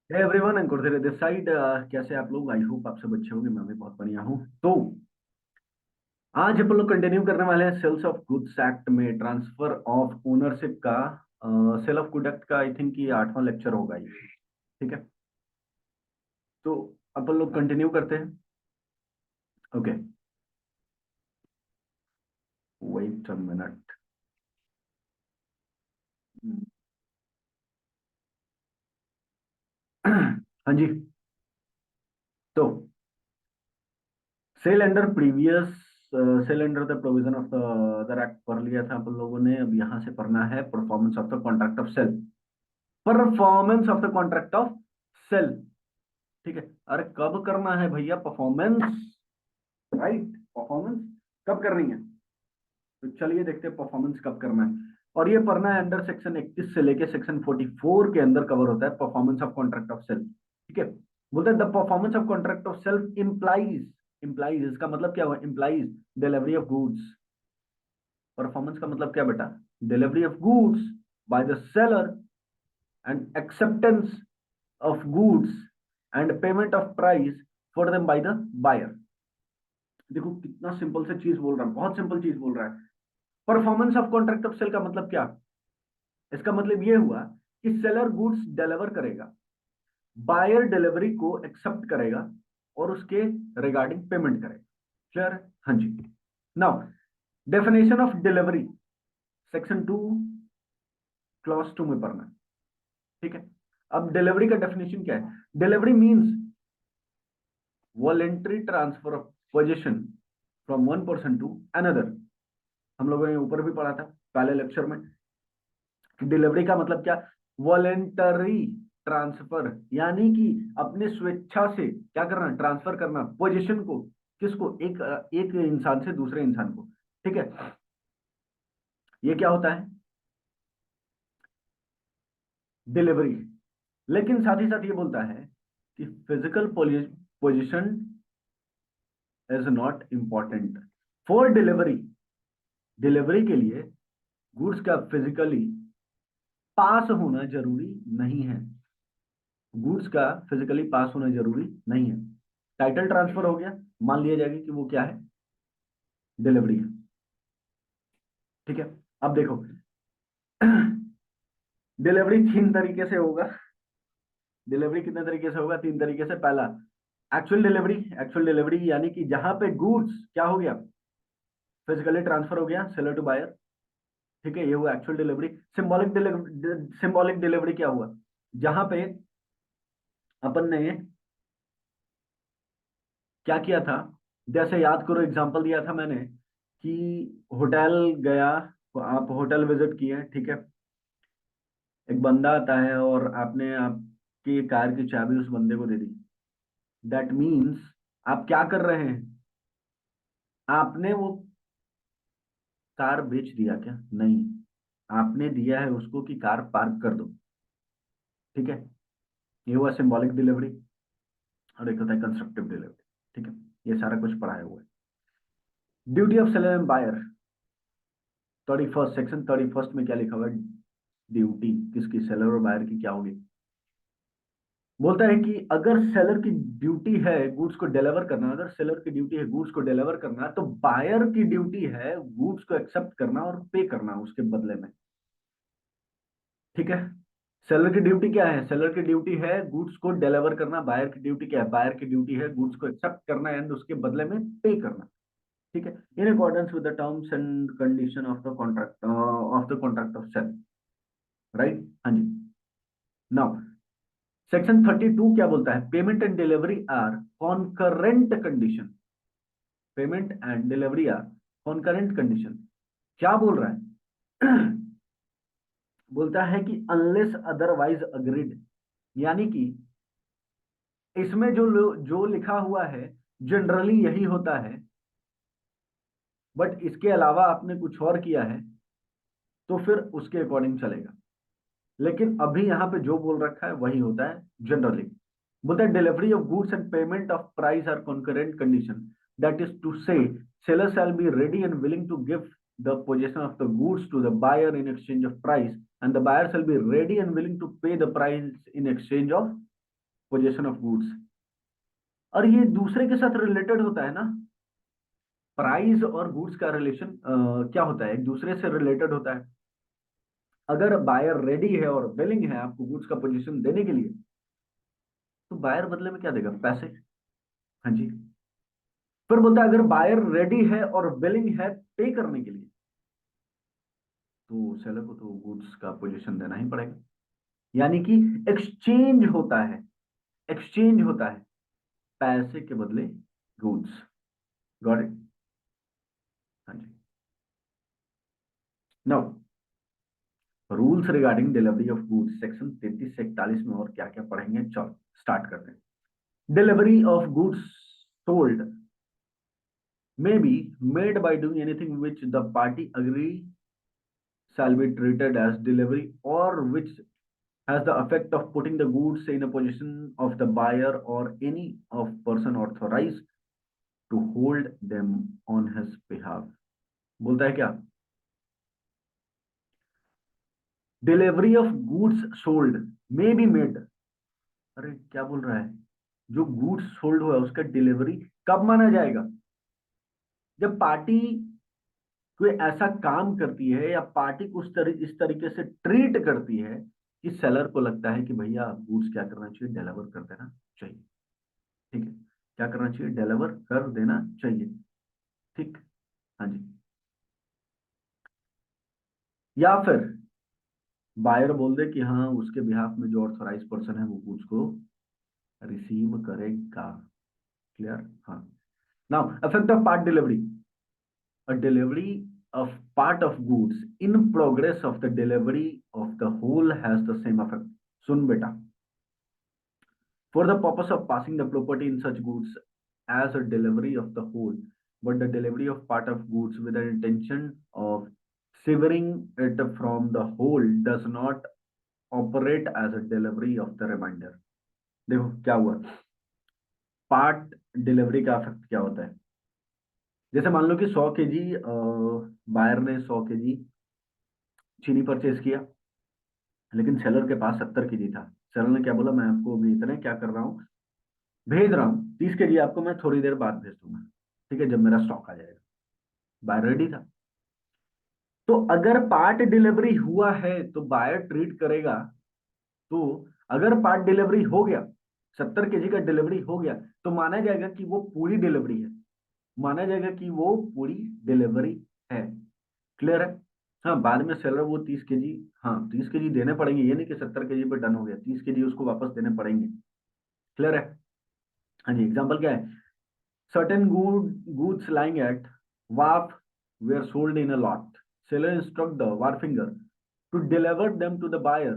Everyone anchor this side. कैसे आप लोग? आई होप आप सब अच्छे होंगे। मैं भी बहुत बढ़िया हूँ। तो आज अपन लोग कंटिन्यू करने वाले हैं सेल्स ऑफ गुड्स एक्ट में ट्रांसफर ऑफ ओनरशिप का। सेल ऑफ गुड एक्ट का आई थिंक ये 8वां लेक्चर होगा ये। ठीक है, तो अपन लोग कंटिन्यू करते हैं। Okay, wait a minute. हाँ जी। तो sale under previous sale under the provision of the other act पढ़ लिया था अपन लोगों ने। अब यहाँ से पढ़ना है performance of the contract of sale. Performance of the contract of sale. ठीक है, अरे कब करना है भैया परफॉर्मेंस? राइट, परफॉर्मेंस कब करनी है? तो चलिए देखते हैं परफॉर्मेंस कब करना है। और ये पढ़ना है अंडर सेक्शन 31 से लेके सेक्शन 44 के अंदर कवर होता है performance of contract of sale. ठीक है, बोलते हैं the performance of contract of sale implies. Implies इसका मतलब क्या हुआ? Implies delivery of goods. परफॉर्मेंस का मतलब क्या बेटा? Delivery of goods by the seller and acceptance of goods and payment of price for them by the buyer। देखो कितना सिंपल से चीज बोल रहा है, बहुत सिंपल चीज बोल रहा है। Performance of contract of sale का मतलब क्या? इसका मतलब ये हुआ कि सेलर गुड्स डिलीवर करेगा, बायर डिलीवरी को एक्सेप्ट करेगा और उसके रिगार्डिंग पेमेंट करेगा। क्लियर है? हाँ जी। Now definition of delivery section 2 clause 2 में पढ़ना है। ठीक है, अब डिलीवरी का डेफिनेशन क्या है? Delivery means voluntary transfer of possession from one person to another. हम लोगों ने ऊपर भी पढ़ा था पहले लेक्चर में कि डिलीवरी का मतलब क्या? वॉलेंटरी ट्रांसफर, यानी कि अपने स्वेच्छा से क्या करना? ट्रांसफर करना पोजीशन को। किसको? एक इंसान से दूसरे इंसान को। ठीक है, ये क्या होता है? डिलीवरी। लेकिन साथ ही साथ ये बोलता है कि physical position is not important for delivery. Delivery के लिए गुड्स का फिजिकली पास होना जरूरी नहीं है। गुड्स का फिजिकली पास होना जरूरी नहीं है। टाइटल ट्रांसफर हो गया, मान लिया जाएगा कि वो क्या है? डिलीवरी है। ठीक है, अब देखो डिलीवरी तीन तरीके से होगा। डिलीवरी कितने तरीके से होगा? तीन तरीके से। पहला एक्चुअल डिलीवरी। एक्चुअल डिलीवरी यानी कि जहां पे गुड्स क्या हो गया? फिजिकली ट्रांसफर हो गया सेलर टू बायर। ठीक है, ये हुआ actual delivery. Symbolic delivery, symbolic delivery क्या हुआ? जहां पे अपन ने क्या किया था? जैसे याद करो, एग्जांपल दिया था मैंने कि होटल गया, तो आप होटल विजिट किए। ठीक है, एक बंदा आता है और आपने आपकी कार की चाबी उस बंदे को दे दी। दैट मीन्स आप क्या कर रहे हैं? आपने वो कार बेच दिया क्या? नहीं, आपने दिया है उसको कि कार पार्क कर दो। ठीक है, ये हुआ सिंबॉलिक डिलीवरी। और एक होता है कंस्ट्रक्टिव डिलीवरी। ठीक है, ये सारा कुछ पढ़ाया हुआ है। Duty of seller and buyer 31 section 31 में क्या लिखा हुआ है? ड्यूटी किसकी? सेलर और बायर की क्या होगी? बोलता है कि अगर सेलर की ड्यूटी है गुड्स को डिलीवर करना, अगर सेलर की ड्यूटी है गुड्स को डिलीवर करना, तो बायर की ड्यूटी है गुड्स को एक्सेप्ट करना और पे करना उसके बदले में। ठीक है, सेलर की ड्यूटी क्या है? सेलर की ड्यूटी है गुड्स को डिलीवर करना। बायर की ड्यूटी क्या है? बायर की ड्यूटी है गुड्स को एक्सेप्ट करना एंड उसके बदले में पे करना। ठीक है, in accordance with the terms and condition of the contract of sale. Right, हाँ जी। नाउ सेक्शन 32 क्या बोलता है? Payment and delivery are concurrent condition. Payment and delivery are concurrent condition. क्या बोल रहा है? बोलता है कि अनलेस अदरवाइज अग्रीड, यानी कि इसमें जो लिखा हुआ है जनरली यही होता है, बट इसके अलावा आपने कुछ और किया है तो फिर उसके अकॉर्डिंग चलेगा। लेकिन अभी यहाँ पे जो बोल रखा है वही होता है जनरली। बोलता है delivery of goods and payment of price are concurrent condition. That is to say seller shall be ready and willing to give the possession of the goods to the buyer in exchange of price, and the buyer shall be ready and willing to pay the price in exchange of position of goods. और ये दूसरे के साथ related होता है ना, price और goods का रिलेशन क्या होता है, एक दूसरे से रिलेटेड होता है। अगर बायर रेडी है और विलिंग है आपको गुड्स का पोजीशन देने के लिए, तो बायर बदले में क्या देगा, पैसे। हाँ जी। फिर बोलता है अगर बायर रेडी है और विलिंग है पे करने के लिए, तो सेलर को तो गुड्स का पोजीशन देना ही पड़ेगा। यानी कि एक्सचेंज होता है, एक्सचेंज होता है पैसे के बदले गुड्स। Got it. हाँ जी। Now rules regarding delivery of goods, section 33 से 41 में और क्या क्या पढ़ेंगे, चलो स्टार्ट करते हैं। Delivery of goods sold may be made by doing anything which the party agree shall be treated as delivery, or which has the effect of putting the goods in a position of the buyer or any of person authorized to hold them on his behalf। बोलता है क्या, delivery of goods sold may be made. अरे क्या बोल रहा है, जो goods sold हुआ है उसका डिलीवरी कब माना जाएगा, जब पार्टी कोई ऐसा काम करती है या पार्टी को इस तरीके से ट्रीट करती है कि सेलर को लगता है कि भैया गुड्स क्या करना चाहिए, डिलीवर कर देना चाहिए। ठीक है, क्या करना चाहिए, डिलीवर कर देना चाहिए। ठीक। हाँ जी। या फिर बायर बोल दे कि हाँ उसके बिहाफ में जो ऑथोराइज पर्सन है वो गुड्स को रिसीव करेगा। क्लियर। हाँ। Now effect of part delivery, a delivery of part of goods in progress of the delivery of the whole has the same effect। सुन बेटा, for the purpose of passing the property in such goods as a delivery of the whole, but the delivery of part of goods with the intention of severing it from the whole does not operate as a delivery of the remainder। देखो क्या हुआ, part delivery का effect क्या होता है। जैसे मान लो कि 100 केजी बायर ने 100 केजी चीनी परचेज किया, लेकिन सेलर के पास 70 केजी था। सेलर ने क्या बोला, मैं आपको अभी इतने क्या कर रहा हूँ, भेज रहा हूँ, 30 केजी आपको मैं थोड़ी देर बाद भेज दूंगा, ठीक है, जब मेरा स्टॉक आ जाएगा। बायर रेडी था। तो अगर पार्ट डिलीवरी हुआ है तो बायर ट्रीट करेगा। तो अगर पार्ट डिलीवरी हो गया, 70 केजी का डिलीवरी हो गया, तो माना जाएगा कि वो पूरी डिलीवरी है, माना जाएगा कि वो पूरी डिलीवरी है। क्लियर है। हाँ, बाद में सेलर वो 30 केजी, हाँ 30 केजी देने पड़ेंगे, ये नहीं कि 70 केजी पे डन हो गया, 30 केजी उसको वापस देने पड़ेंगे। क्लियर है। हाँ जी। एग्जाम्पल क्या है, certain goods lying at wharf were sold in a lot, seller instruct the wharfinger to deliver them to the buyer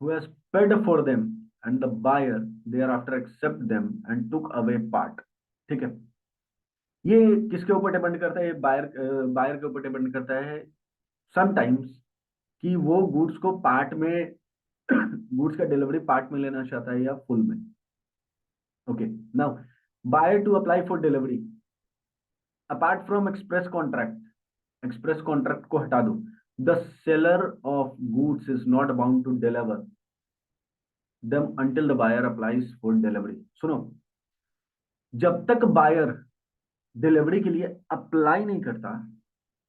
who has paid for them, and the buyer thereafter accept them and took away part। ठीक है, ये किसके ऊपर depend करता है, ये buyer buyer के ऊपर डिपेंड करता है समटाइम्स, कि वो गुड्स को पार्ट में गुड्स का डिलीवरी पार्ट में लेना चाहता है या फुल में। Okay. Now buyer to apply for delivery apart from express contract को हटा दो, the seller of goods is not bound to deliver them until the buyer applies for delivery. सुनो, जब तक बायर डिलीवरी के लिए अप्लाई नहीं करता,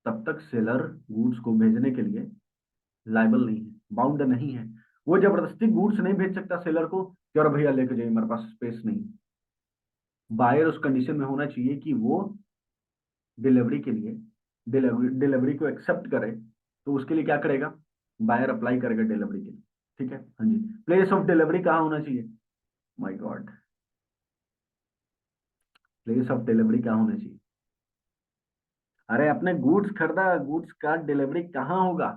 तब तक सेलर गुड्स को भेजने के लिए लाइबल नहीं है, बाउंड नहीं है। वो जबरदस्ती गुड्स नहीं भेज सकता सेलर को कि और भैया लेके जाइए, मेरे पास स्पेस नहीं। बायर उस कंडीशन में होना चाहिए कि वो डिलीवरी के लिए डिलीवरी को एक्सेप्ट करे, तो उसके लिए क्या करेगा, बायर अप्लाई करेगा डिलीवरी के लिए। ठीक है। हाँ जी। प्लेस ऑफ डिलीवरी कहाँ होना चाहिए, my God, place of delivery कहाँ होना चाहिए। अरे अपने गुड्स खरीदा, गुड्स का डिलीवरी कहाँ होगा,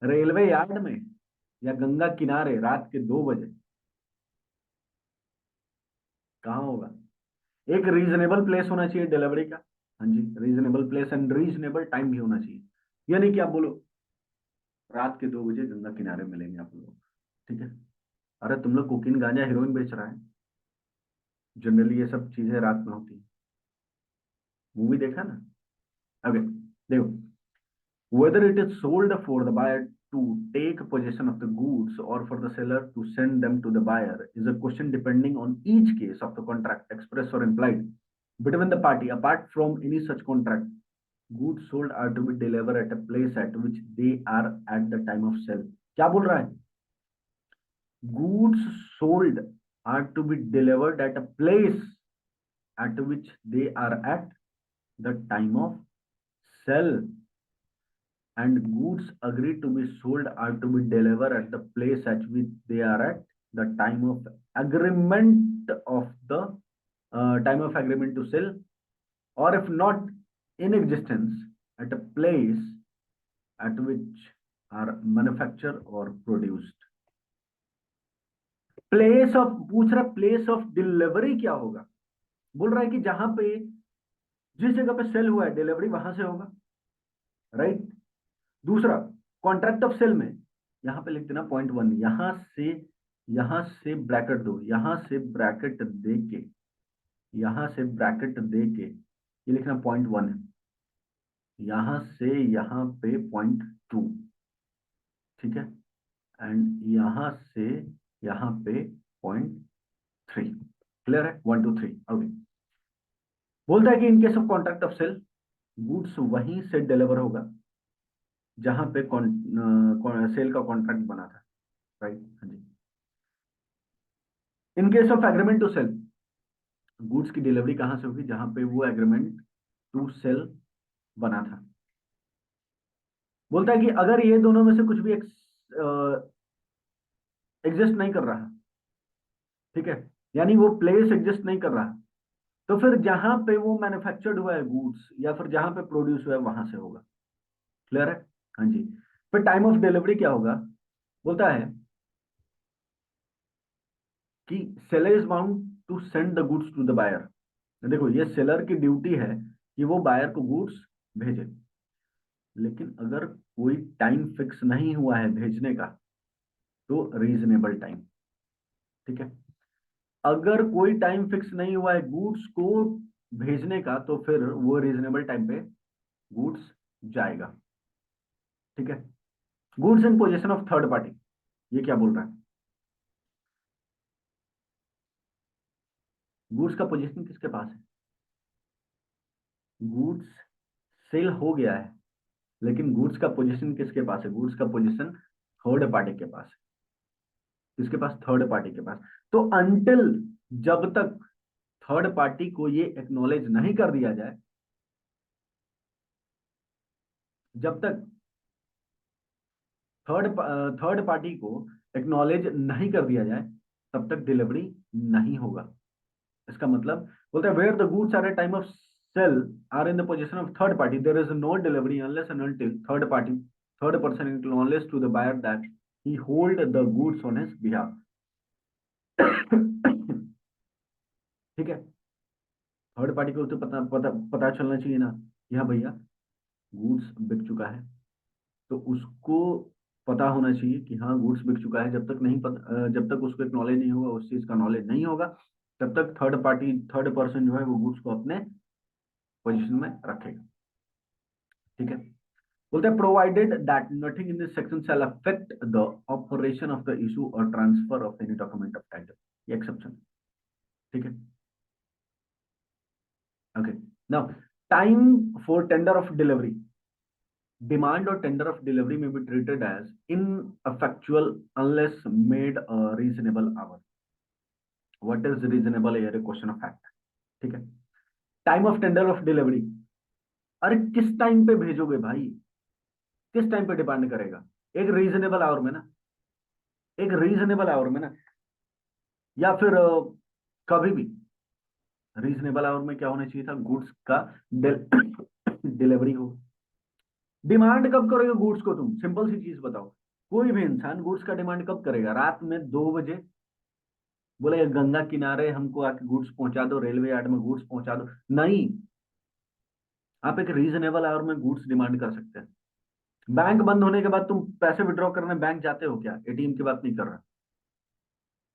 रेलवे यार्ड में या गंगा किनारे रात के 2 बजे, कहाँ होगा। एक रीजनेबल प्लेस होना चाहिए डिलीवरी का। हाँ जी, reasonable place and reasonable time भी होना चाहिए। यानी कि आप बोलो रात के 2 बजे गंगा किनारे मिलेंगे आप लोग। ठीक है। अरे तुम लोग कोकीन गांजा हीरोइन बेच रहा है, जनरली ये सब चीजें रात में होती है। मूवी देखा ना। ओके। देखो, whether it is sold for the buyer to take possession of the goods or for the seller to send them to the buyer is a question depending on each case of the contract, express or implied, between the party. Apart from any such contract, goods sold are to be delivered at a place at which they are at the time of sale. क्या बोल रहा है? Goods sold are to be delivered at a place at which they are at the time of sale, and goods agreed to be sold are to be delivered at the place at which they are at the time of agreement of the time of agreement to sell, or if not in existence, at a place at which are manufactured or produced. Place of पूछ रहा, place of delivery क्या होगा? बोल रहा है कि जहां पे जिस जगह पे सेल हुआ है डिलीवरी वहां से होगा, राइट। दूसरा, कॉन्ट्रैक्ट ऑफ सेल में यहां पे लिख देना पॉइंट 1, यहां से ब्रैकेट दो, यहां से ब्रैकेट दे के, यहां से ब्रैकेट दे के ये लिखना पॉइंट 1 है, यहां से यहां पे पॉइंट 2, ठीक है, एंड यहां से यहां पे पॉइंट 3। क्लियर है? 1 2 3। ओके। बोलता है कि in case of contract of sale, goods वहीं से डिलीवर होगा जहां पे सेल का कॉन्ट्रैक्ट बना था, राइट। हाँ जी। In case of agreement to sell, goods की डिलीवरी कहां से होगी? जहां पे वो एग्रीमेंट टू सेल बना था। बोलता है कि अगर ये दोनों में से कुछ भी एग्जिस्ट नहीं कर रहा, ठीक है, यानी वो प्लेस एग्जिस्ट नहीं कर रहा, तो फिर जहां पे वो मैन्युफैक्चर्ड हुआ है गुड्स या फिर जहां पे प्रोड्यूस हुआ है वहां से होगा। क्लियर है? हाँ जी। फिर टाइम ऑफ डिलीवरी क्या होगा? बोलता है कि seller is bound to send the goods to the buyer. देखो, ये सेलर की ड्यूटी है कि वो बायर को गुड्स भेजे, लेकिन अगर कोई टाइम फिक्स नहीं हुआ है भेजने का तो रीजनेबल टाइम, ठीक है। अगर कोई टाइम फिक्स नहीं हुआ है गुड्स को भेजने का तो फिर वो रीजनेबल टाइम पे गुड्स जाएगा, ठीक है। Goods in position of third party, ये क्या बोल रहा है? गुड्स का पोजीशन किसके पास है? गुड्स सेल हो गया है, लेकिन गुड्स का पोजीशन किसके पास है? गुड्स का पोजीशन थर्ड पार्टी के पास है। किसके पास? थर्ड पार्टी के पास। तो अंटिल, जब तक थर्ड पार्टी को ये एक्नॉलेज नहीं कर दिया जाए, जब तक थर्ड पार्टी को एक्नॉलेज नहीं कर दिया जाए तब तक डिलीवरी नहीं होगा। इसका मतलब बोलते हैं where the goods are at time of sale are in the possession of third party, there is no delivery unless and until third person acknowledge to the buyer that he hold the goods on his behalf. ठीक है। Third party को तो पता चलना चाहिए ना कि हाँ भैया गुड्स बिक चुका है, तो उसको पता होना चाहिए कि हाँ गुड्स बिक चुका है। जब तक नहीं पता, जब तक उसको एक नॉलेज नहीं होगा, उस चीज का नॉलेज नहीं होगा, तब तक थर्ड पर्सन जो है वो गुड्स को अपने पोजीशन में रखेगा, ठीक है। बोलते हैं provided that nothing in this section shall affect the operation of the issue और transfer of any document of title, ये एक्सेप्शन, ठीक है। Okay. Now time for tender of delivery, demand और टेंडर ऑफ डिलीवरी में be treated as ineffectual unless made a reasonable hour. What is reasonable? Here a question of fact, ठीक है। Time of tender of delivery, अरे किस time पे भेजोगे भाई? किस टाइम पे डिपेंड करेगा? एक रीजनेबल आवर में ना, एक रीजनेबल आवर में ना, या फिर कभी भी। रीजनेबल आवर में क्या होना चाहिए था? गुड्स का डिलीवरी हो। डिमांड कब करोगे गुड्स को? तुम सिंपल सी चीज बताओ, कोई भी इंसान गुड्स का डिमांड कब करेगा? रात में 2 बजे बोले गंगा किनारे हमको आके गुड्स पहुंचा दो, रेलवे यार्ड में गुड्स पहुंचा दो? नहीं, आप एक रीजनेबल आवर में गुड्स डिमांड कर सकते हैं। बैंक बंद होने के बाद तुम पैसे विड्रॉ करने बैंक जाते हो क्या? एटीएम की बात नहीं कर रहा।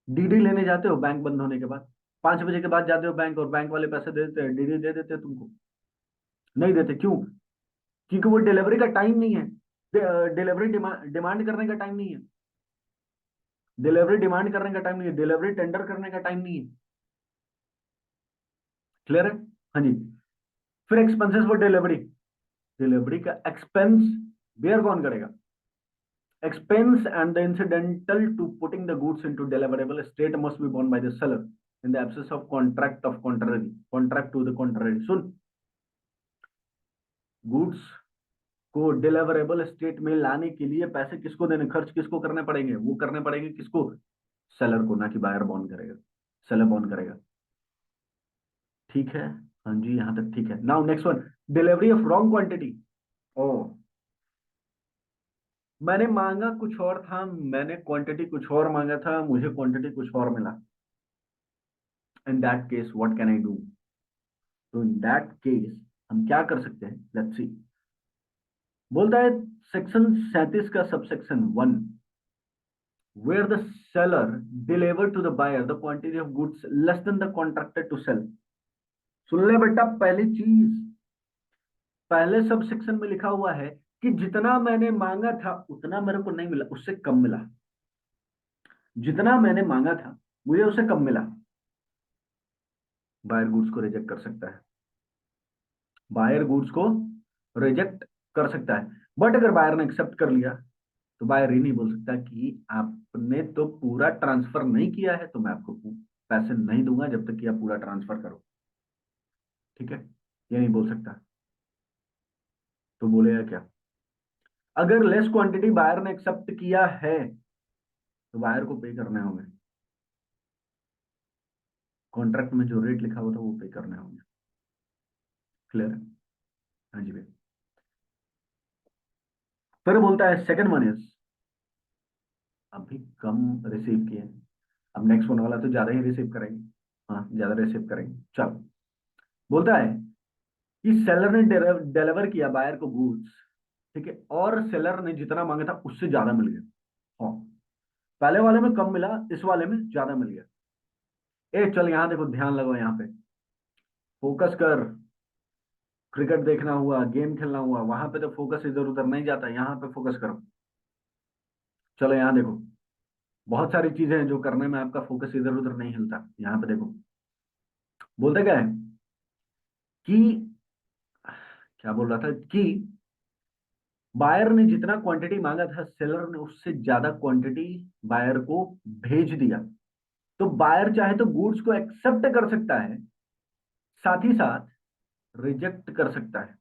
डीडी लेने जाते हो बैंक बंद होने के बाद? 5 बजे के बाद जाते हो बैंक और बैंक वाले पैसे दे देते हैं, डीडी दे देते हैं तुमको? नहीं देते। क्यों? क्योंकि वो डिलीवरी का टाइम नहीं है। डिलीवरी डिमांड करने का टाइम नहीं है। डिलीवरी डिमांड करने का टाइम नहीं है, डिलीवरी टेंडर करने का टाइम नहीं है। क्लियर है? हाँ जी। फिर एक्सपेंसेस फॉर डिलीवरी, डिलीवरी का एक्सपेंस बेयर कौन करेगा? Expense and the incidental to putting the goods into deliverable state must be borne by the seller in the absence of contract to the contrary. Soon, goods को deliverable state में लाने के लिए पैसे किसको देने, खर्च किसको करने पड़ेंगे? वो करने पड़ेंगे किसको? सेलर को, ना कि बायर बॉन्ड करेगा, सेलर बॉन्ड करेगा। ठीक है? हाँ जी, यहां तक ठीक है। Now next one, delivery of wrong quantity. ओ, मैंने मांगा कुछ और था, मैंने क्वांटिटी कुछ और मांगा था, मुझे क्वांटिटी कुछ और मिला। In that case what can I do? तो इन दैट केस हम क्या कर सकते हैं? Let's see. बोलता है सेक्शन 37 का subsection 1, where the seller delivered to the buyer the quantity of goods less than the contracted to sell। सुन ले बेटा, पहली चीज, पहले सब सेक्शन में लिखा हुआ है कि जितना मैंने मांगा था उतना मेरे को नहीं मिला, उससे कम मिला। जितना मैंने मांगा था मुझे उससे कम मिला। बायर गुड्स को रिजेक्ट कर सकता है, बायर गुड्स को रिजेक्ट कर सकता है। बट अगर बायर ने एक्सेप्ट कर लिया तो बायर ये नहीं बोल सकता कि आपने तो पूरा ट्रांसफर नहीं किया है तो मैं आपको पैसे नहीं दूंगा जब तक कि आप पूरा ट्रांसफर करो। ठीक है? ये नहीं बोल सकता। तो बोलेगा क्या? अगर लेस क्वांटिटी बायर ने एक्सेप्ट किया है तो बायर को पे करने होंगे, कॉन्ट्रैक्ट में जो रेट लिखा हुआ था वो पे करने होंगे। क्लियर है? हाँ जी भाई। फिर बोलता है सेकंड वन इज, अभी कम रिसीव किए, अब नेक्स्ट वन वाला तो ज्यादा ही रिसीव करेंगे। हाँ, ज्यादा रिसीव करेंगे। चल, बोलता है कि सेलर ने डिलीवर किया बायर को गुड्स, ठीक है, और सेलर ने जितना मांगा था उससे ज्यादा मिल गया। हाँ, पहले वाले में कम मिला, इस वाले में ज्यादा मिल गया। ए चल, यहां देखो, ध्यान लगाओ, यहाँ पे फोकस कर। क्रिकेट देखना हुआ, गेम खेलना हुआ, वहां पे तो फोकस इधर उधर नहीं जाता, यहाँ पे फोकस करो। चलो यहाँ देखो, बहुत सारी चीजें हैं जो करने में आपका फोकस इधर उधर नहीं हिलता। यहाँ पे देखो, बोलते क्या है कि, क्या बोल रहा था कि बायर ने जितना क्वांटिटी मांगा था सेलर ने उससे ज्यादा क्वांटिटी बायर को भेज दिया। तो बायर चाहे तो गुड्स को एक्सेप्ट कर सकता है, साथ ही साथ रिजेक्ट कर सकता है।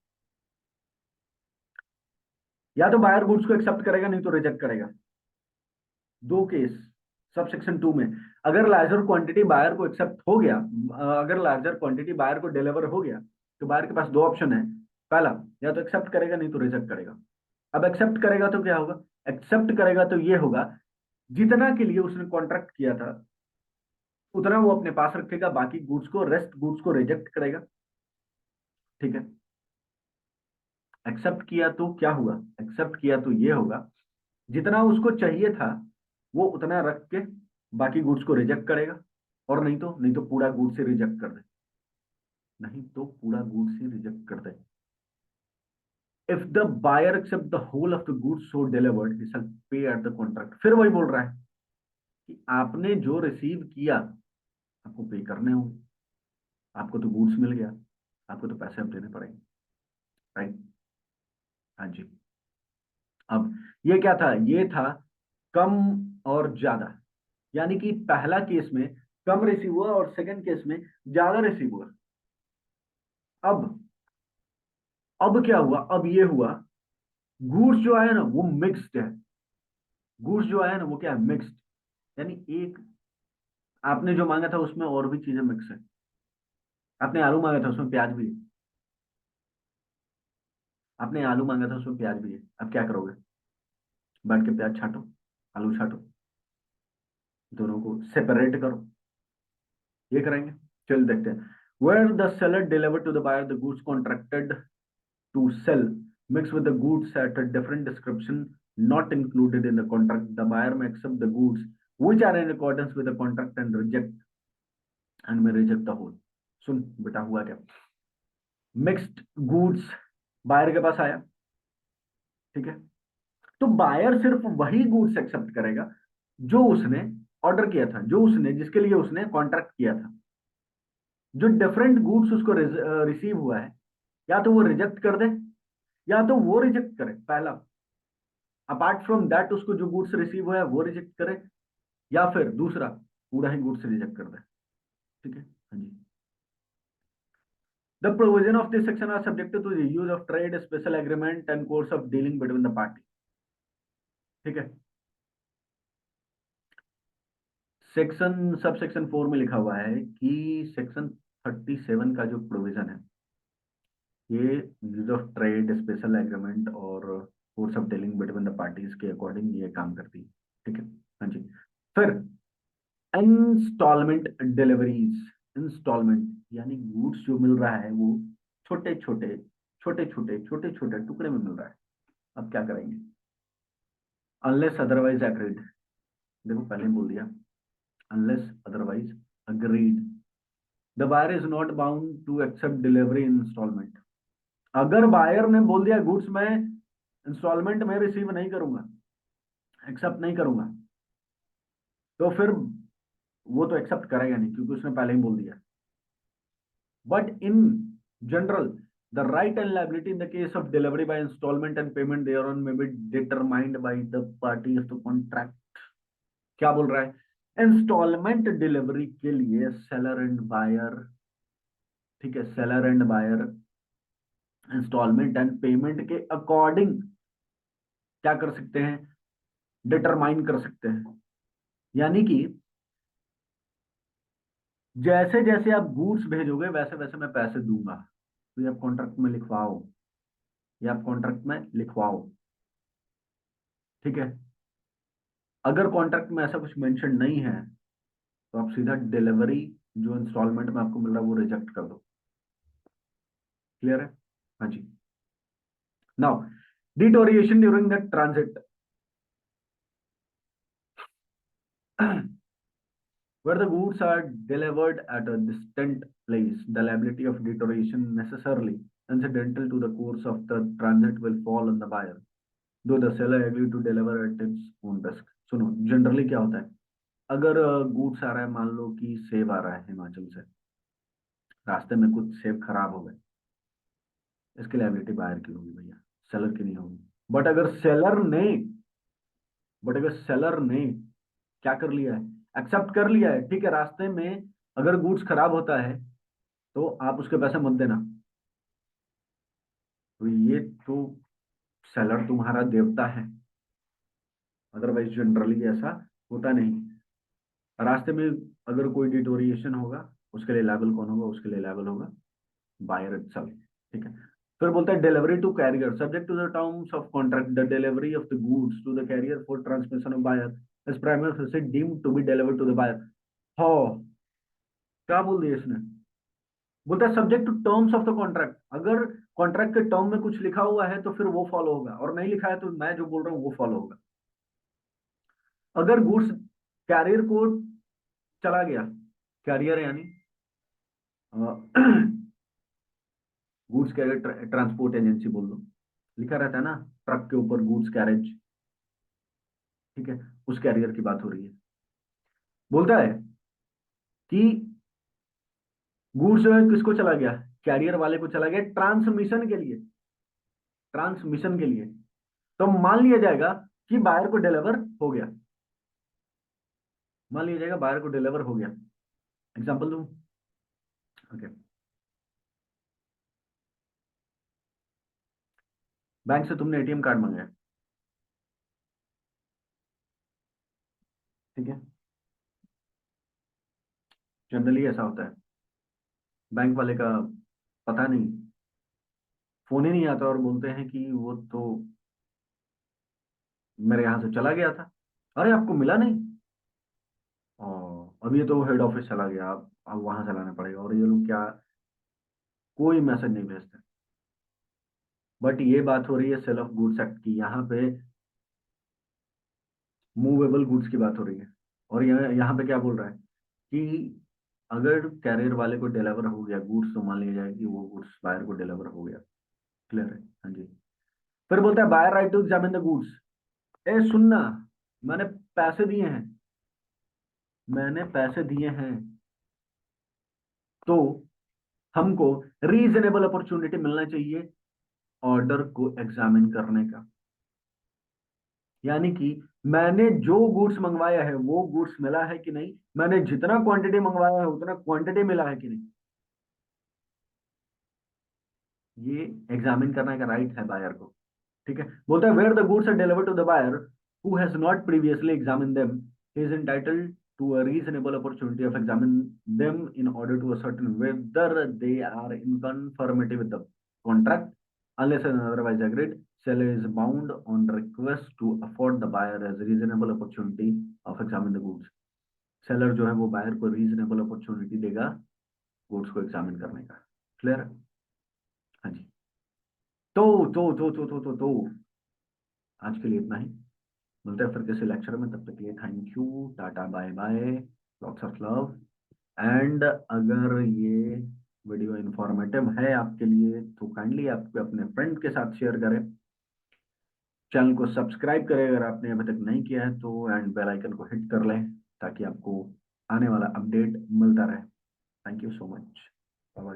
या तो बायर गुड्स को एक्सेप्ट करेगा, नहीं तो रिजेक्ट करेगा। दो केस सब सेक्शन 2 में। अगर लार्जर क्वांटिटी बायर को एक्सेप्ट हो गया, अगर लार्जर क्वांटिटी बायर को डिलीवर हो गया, तो बायर के पास दो ऑप्शन है। पहला, या तो एक्सेप्ट करेगा नहीं तो रिजेक्ट करेगा। अब एक्सेप्ट करेगा तो क्या होगा? एक्सेप्ट करेगा तो ये होगा, जितना के लिए उसने कॉन्ट्रैक्ट किया था उतना वो अपने पास रखेगा, बाकी गुड्स को, रेस्ट गुड्स को रिजेक्ट करेगा। ठीक है? एक्सेप्ट किया तो क्या हुआ? एक्सेप्ट किया तो ये होगा, जितना उसको चाहिए था वो उतना रख के बाकी गुड्स को रिजेक्ट करेगा। और नहीं तो पूरा गुड्स से रिजेक्ट कर दे, नहीं तो पूरा गुड्स ही रिजेक्ट कर दे। If the buyer accept the whole of the goods so delivered he shall pay at the contract. फिर वही बोल रहा है कि आपने जो रिसीव किया आपको पे करने होंगे, आपको तो गुड्स मिल गया, आपको तो पैसे अब देने पड़ेंगे। राइट? हाँ जी। अब ये क्या था? ये था कम और ज्यादा, यानी कि पहला केस में कम रिसीव हुआ और सेकंड केस में ज्यादा रिसीव हुआ। अब अब क्या हुआ? अब ये हुआ, गुड्स जो आया ना वो मिक्स्ड है। गुड्स जो आया ना वो क्या है? मिक्स्ड। यानी एक, आपने जो मांगा था उसमें और भी चीजें मिक्स है। आपने आलू मांगा था उसमें प्याज भी है, आपने आलू मांगा था उसमें प्याज भी है। अब क्या करोगे? बैठ के प्याज छांटो, आलू छांटो, दोनों को सेपरेट करो। ये करेंगे। चल देखते हैं। Where the seller delivered to the buyer the goods contracted to sell mixed with the goods at a different description not included in the contract, the buyer may accept the goods which are in accordance with the contract and may reject the whole। सुन बेटा, हुआ क्या? Mixed goods buyer के पास आया, ठीक है, तो buyer सिर्फ वही गुड्स एक्सेप्ट करेगा जो उसने ऑर्डर किया था, जो उसने, जिसके लिए उसने कॉन्ट्रैक्ट किया था। जो डिफरेंट गुड्स उसको रिसीव हुआ है, या तो वो रिजेक्ट कर दे, या तो वो रिजेक्ट करे पहला, अपार्ट फ्रॉम दैट उसको जो गुड्स रिसीव हुआ है वो रिजेक्ट करे, या फिर दूसरा पूरा ही गुड्स रिजेक्ट कर दे। ठीक है, हाँ जी। The provision of this section are subjected to the use of trade, special agreement and course of dealing between the party। ठीक है। सेक्शन सब सेक्शन 4 में लिखा हुआ है कि सेक्शन 37 का जो प्रोविजन है, ये use of trade, special agreement और course of dealing between the parties के अकॉर्डिंग ये काम करती है। ठीक है, हाँ जी। फिर इंस्टॉलमेंट डिलीवरीज। इंस्टॉलमेंट यानी गुड्स जो मिल रहा है वो छोटे छोटे टुकड़े में मिल रहा है। अब क्या करेंगे? अनलेस अदरवाइज एग्रीड, देखो पहले ही बोल दिया, unless otherwise agreed the buyer is not bound to accept delivery in instalment. अगर बायर ने बोल दिया गुड्स मैं इंस्टॉलमेंट में रिसीव नहीं करूंगा, एक्सेप्ट नहीं करूंगा, तो फिर वो तो एक्सेप्ट करेगा नहीं, क्योंकि उसने पहले ही बोल दिया। But in general the right and liability in the case of delivery by installment and payment thereon may be determined by the party of the contract। क्या बोल रहा है? इंस्टॉलमेंट डिलीवरी के लिए सेलर एंड बायर, ठीक है, seller and buyer instalment and payment के according क्या कर सकते हैं? डिटरमाइन कर सकते हैं। यानी कि जैसे जैसे आप गुड्स भेजोगे वैसे वैसे मैं पैसे दूंगा, तो ये आप कॉन्ट्रैक्ट में लिखवाओ, ये आप कॉन्ट्रैक्ट में लिखवाओ। ठीक है। अगर कॉन्ट्रैक्ट में ऐसा कुछ मेंशन नहीं है तो आप सीधा डिलीवरी जो इंस्टॉलमेंट में आपको मिल रहा है वो रिजेक्ट कर दो। क्लियर है? हाँ जी। Now deterioration during the transit where the goods are delivered at a distant place, the liability of deterioration necessarily incidental to the course of the transit will fall on the buyer, though the seller agree to deliver at its own risk। सुनो, generally क्या होता है, अगर goods आ रहा है, मान लो कि सेब आ रहा है हिमाचल से, रास्ते में कुछ सेब खराब हो गए, इसकी लायबिलिटी बायर की होगी भैया, सेलर की नहीं होगी। बट अगर सेलर ने बट अगर सेलर ने क्या कर लिया है? एक्सेप्ट कर लिया है, ठीक है, रास्ते में अगर गुड्स खराब होता है तो आप उसके पैसे मत देना, तो ये तो सेलर तुम्हारा देवता है। अदरवाइज जनरली ऐसा होता नहीं। रास्ते में अगर कोई डिटोरिएशन होगा, उसके लिए लायबल कौन होगा? उसके लिए लायबल होगा बायर इटसेल्फ। ठीक है। फिर बोलता है delivery to carrier subject to the terms of contract, the delivery of the goods to the carrier for transmission of buyer is primary deemed to be delivered to the buyer. हो, क्या बोल दिया इसने? बोलता है subject to terms of the contract. अगर contract के term में कुछ लिखा हुआ है तो फिर वो फॉलो होगा, और नहीं लिखा है तो मैं जो बोल रहा हूँ वो फॉलो होगा। अगर गुड्स कैरियर को चला गया, कैरियर यानी गुड्स कैरियर ट्रांसपोर्ट एजेंसी बोल दो, लिखा रहता है ना ट्रक के ऊपर गुड्स कैरेज, ठीक है, उस कैरियर की बात हो रही है। बोलता है कि गुड्स जो है किसको चला गया? कैरियर वाले को चला गया ट्रांसमिशन के लिए, ट्रांसमिशन के लिए। तो मान लिया जाएगा कि बायर को डिलीवर हो गया, मान लिया जाएगा बायर को डिलीवर हो गया। एग्जांपल दूं? ओके, बैंक से तुमने एटीएम कार्ड मंगाया, ठीक है, जनरली ऐसा होता है, बैंक वाले का पता नहीं, फोन ही नहीं आता और बोलते हैं कि वो तो मेरे यहाँ से चला गया था। अरे आपको मिला नहीं? अब ये तो हेड ऑफिस चला गया, अब वहां से लाना पड़ेगा, और ये लोग क्या, कोई मैसेज नहीं भेजते। बट ये बात हो रही है सेल ऑफ गुड्स एक्ट की, यहाँ पे मूवेबल गुड्स की बात हो रही है। और यहाँ यहाँ पे क्या बोल रहा है कि अगर कैरियर वाले को डिलीवर हो गया गुड्स, तो मान लिया जाए कि वो गुड्स बायर को डिलीवर हो गया। क्लियर है? हाँ जी। फिर बोलता है buyer right to examine the goods. ए सुनना, मैंने पैसे दिए हैं, मैंने पैसे दिए हैं, तो हमको रीजनेबल अपॉर्चुनिटी मिलना चाहिए ऑर्डर को एग्जामिन करने का। यानी कि मैंने जो गुड्स मंगवाया है वो गुड्स मिला है कि नहीं, मैंने जितना क्वांटिटी मंगवाया है उतना क्वांटिटी मिला है कि नहीं, ये एग्जामिन करने का राइट है बायर को। ठीक है, बोलता है where the goods are delivered to the buyer who has not previously examine them, he is entitled to a reasonable opportunity of examine them in order to ascertain whether they are in conformity with the contract. Unless and otherwise agreed, seller is bound on request to afford the buyer as reasonable opportunity of examine the goods. Seller जो है वो buyer को reasonable opportunity देगा goods को examine करने का। Clear है? हाँ जी। तो आज के लिए इतना ही। मिलते हैं फिर किसी लेक्चर में, तब तक के लिए thank you, tata bye bye, lots of love. And अगर ये वीडियो इंफॉर्मेटिव है आपके लिए तो काइंडली आप अपने फ्रेंड के साथ शेयर करें, चैनल को सब्सक्राइब करें अगर आपने अभी तक नहीं किया है तो, एंड बेल आइकन को हिट कर लें ताकि आपको आने वाला अपडेट मिलता रहे। Thank you so much.